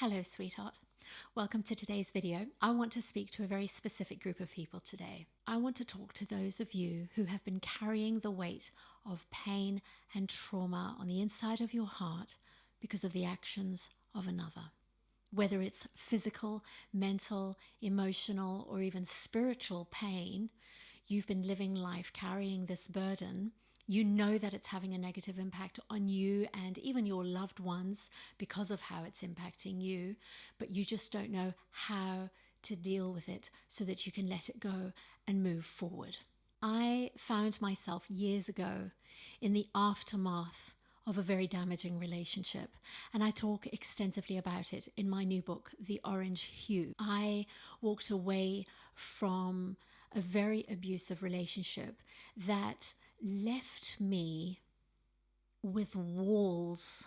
Hello, sweetheart. Welcome to today's video. I want to speak to a very specific group of people today. I want to talk to those of you who have been carrying the weight of pain and trauma on the inside of your heart because of the actions of another. Whether it's physical, mental, emotional, or even spiritual pain, you've been living life carrying this burden. You know that it's having a negative impact on you and even your loved ones because of how it's impacting you, but you just don't know how to deal with it so that you can let it go and move forward. I found myself years ago in the aftermath of a very damaging relationship, and I talk extensively about it in my new book, The Orange Hue. I walked away from a very abusive relationship that left me with walls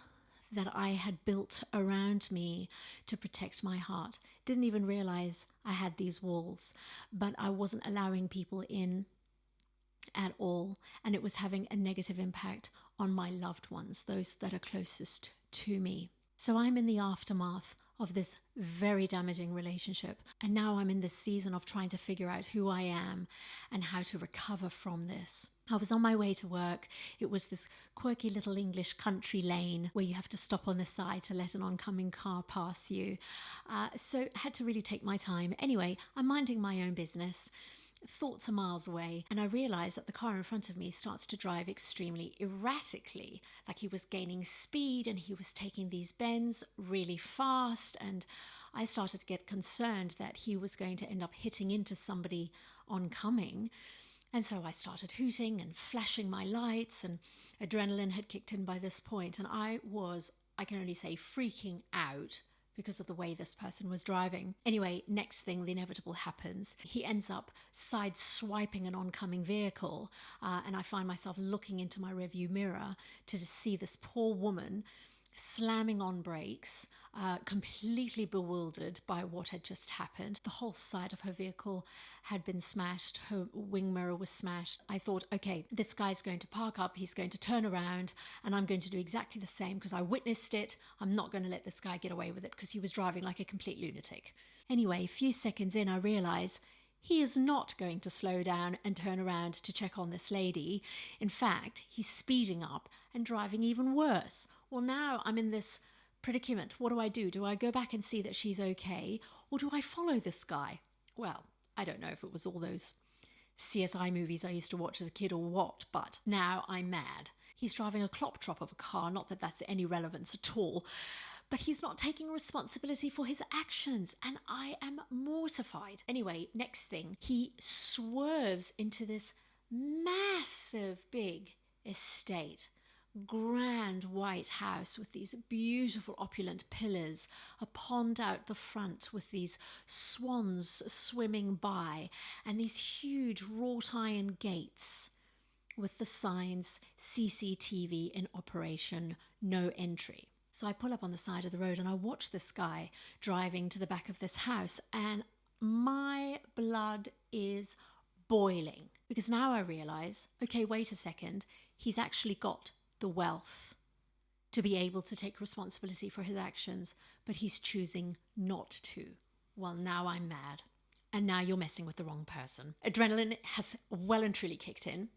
that I had built around me to protect my heart. Didn't even realize I had these walls, but I wasn't allowing people in at all, and it was having a negative impact on my loved ones, those that are closest to me. So I'm in the aftermath of this very damaging relationship, and now I'm in this season of trying to figure out who I am and how to recover from this. I was on my way to work. It was this quirky little English country lane where you have to stop on the side to let an oncoming car pass you. So I had to really take my time. Anyway, I'm minding my own business. Thoughts are miles away, and I realize that the car in front of me starts to drive extremely erratically, like he was gaining speed and he was taking these bends really fast, and I started to get concerned that he was going to end up hitting into somebody oncoming. And so I started hooting and flashing my lights, and adrenaline had kicked in by this point, and I can only say, freaking out because of the way this person was driving. Anyway, next thing, the inevitable happens. He ends up side-swiping an oncoming vehicle, and I find myself looking into my rearview mirror to see this poor woman slamming on brakes, completely bewildered by what had just happened. The whole side of her vehicle had been smashed. Her wing mirror was smashed. I thought, okay, this guy's going to park up, he's going to turn around, and I'm going to do exactly the same because I witnessed it. I'm not going to let this guy get away with it because he was driving like a complete lunatic. Anyway, a few seconds in, I realize he is not going to slow down and turn around to check on this lady. In fact, he's speeding up and driving even worse. Well, now I'm in this predicament. What do I do? Do I go back and see that she's okay? Or do I follow this guy? Well, I don't know if it was all those CSI movies I used to watch as a kid or what, but now I'm mad. He's driving a clop trop of a car, not that that's any relevance at all, but he's not taking responsibility for his actions, and I am mortified. Anyway, next thing, he swerves into this massive big estate. Grand white house with these beautiful opulent pillars, a pond out the front with these swans swimming by, and these huge wrought iron gates with the signs CCTV in operation, no entry. So I pull up on the side of the road and I watch this guy driving to the back of this house, and my blood is boiling because now I realize, okay, wait a second, he's actually got the wealth to be able to take responsibility for his actions, but he's choosing not to. Well, now I'm mad, and now you're messing with the wrong person. Adrenaline has well and truly kicked in.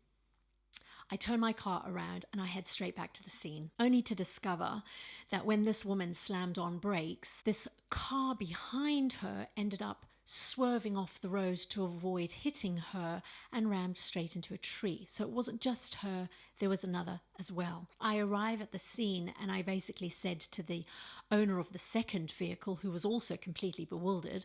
I turn my car around and I head straight back to the scene, only to discover that when this woman slammed on brakes, this car behind her ended up swerving off the road to avoid hitting her and rammed straight into a tree. So it wasn't just her, there was another as well. I arrive at the scene and I basically said to the owner of the second vehicle, who was also completely bewildered,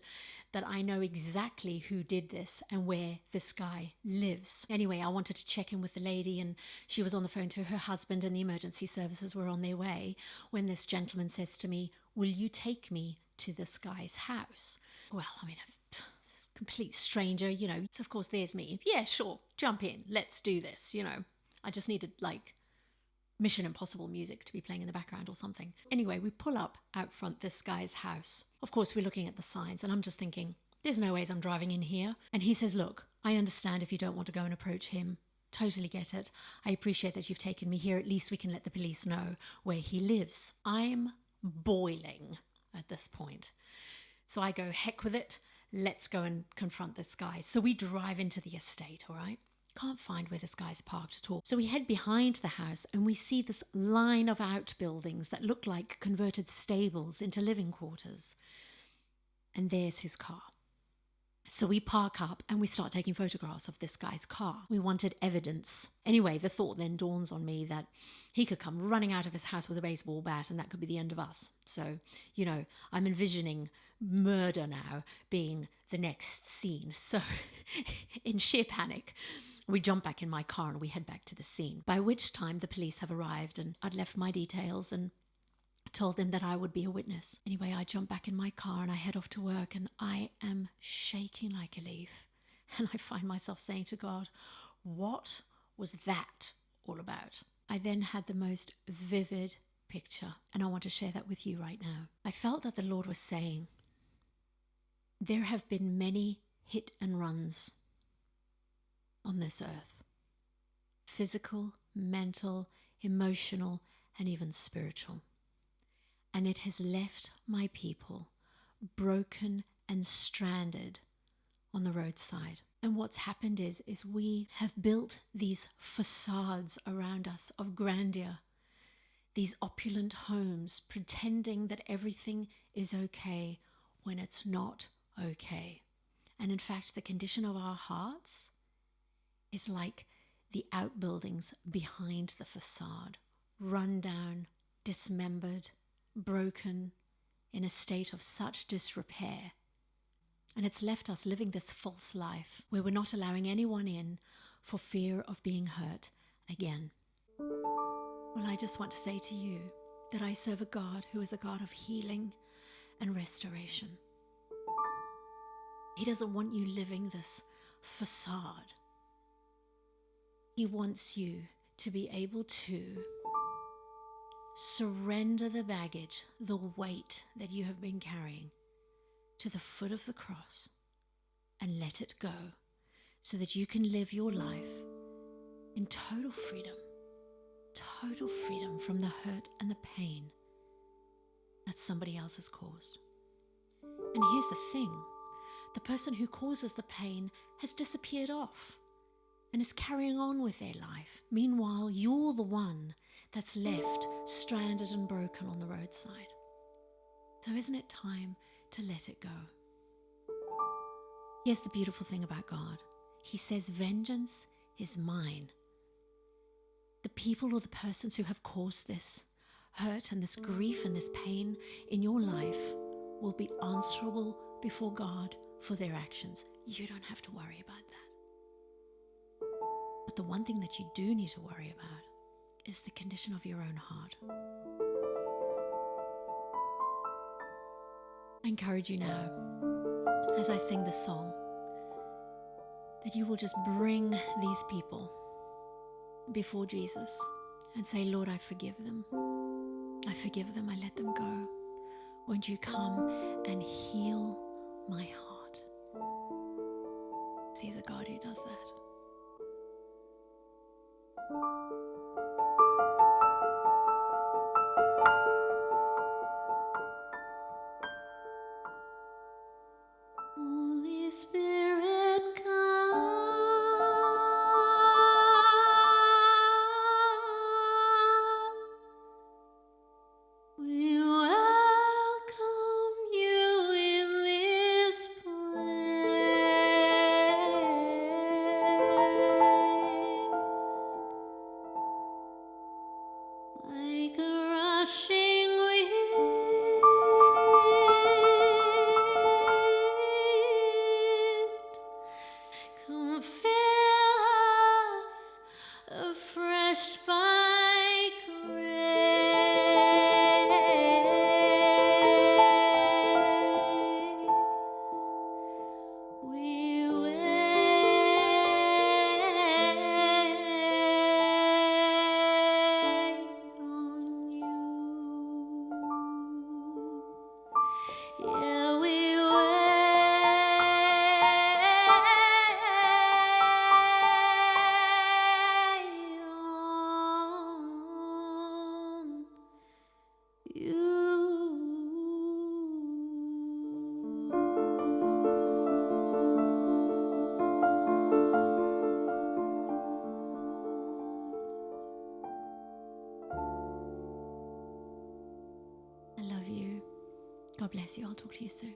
that I know exactly who did this and where this guy lives. Anyway, I wanted to check in with the lady, and she was on the phone to her husband and the emergency services were on their way when this gentleman says to me, "Will you take me to this guy's house?" Well, I mean, a complete stranger, So of course there's me. Yeah, sure, jump in, let's do this, I just needed like Mission Impossible music to be playing in the background or something. Anyway, we pull up out front this guy's house. Of course, we're looking at the signs and I'm just thinking, there's no ways I'm driving in here. And he says, "Look, I understand if you don't want to go and approach him. Totally get it. I appreciate that you've taken me here. At least we can let the police know where he lives." I'm boiling. at this point. So I go, heck with it. Let's go and confront this guy. So we drive into the estate, all right? Can't find where this guy's parked at all. So we head behind the house and we see this line of outbuildings that look like converted stables into living quarters. And there's his car. So we park up and we start taking photographs of this guy's car. We wanted evidence. Anyway, the thought then dawns on me that he could come running out of his house with a baseball bat and that could be the end of us. So, I'm envisioning murder now being the next scene. So in sheer panic, we jump back in my car and we head back to the scene, by which time the police have arrived and I'd left my details and told them that I would be a witness. Anyway, I jump back in my car and I head off to work and I am shaking like a leaf. And I find myself saying to God, what was that all about? I then had the most vivid picture and I want to share that with you right now. I felt that the Lord was saying, there have been many hit and runs on this earth. Physical, mental, emotional, and even spiritual. And it has left my people broken and stranded on the roadside. And what's happened is we have built these facades around us of grandeur, these opulent homes, pretending that everything is okay when it's not okay. And in fact, the condition of our hearts is like the outbuildings behind the facade, run down, dismembered, broken, in a state of such disrepair. And it's left us living this false life where we're not allowing anyone in for fear of being hurt again. Well, I just want to say to you that I serve a God who is a God of healing and restoration. He doesn't want you living this facade. He wants you to be able to surrender the baggage, the weight that you have been carrying to the foot of the cross and let it go so that you can live your life in total freedom from the hurt and the pain that somebody else has caused. And here's the thing, the person who causes the pain has disappeared off and is carrying on with their life. Meanwhile, you're the one that's left stranded and broken on the roadside. So isn't it time to let it go? Here's the beautiful thing about God. He says, vengeance is mine. The people or the persons who have caused this hurt and this grief and this pain in your life will be answerable before God for their actions. You don't have to worry about that. But the one thing that you do need to worry about is the condition of your own heart. I encourage you now, as I sing this song, that you will just bring these people before Jesus and say, Lord, I forgive them. I forgive them. I let them go. Won't you come and heal my heart? He's a God who does that. Holy Spirit, come. We welcome you in this place. Like a rushing wind, God bless you. I'll talk to you soon.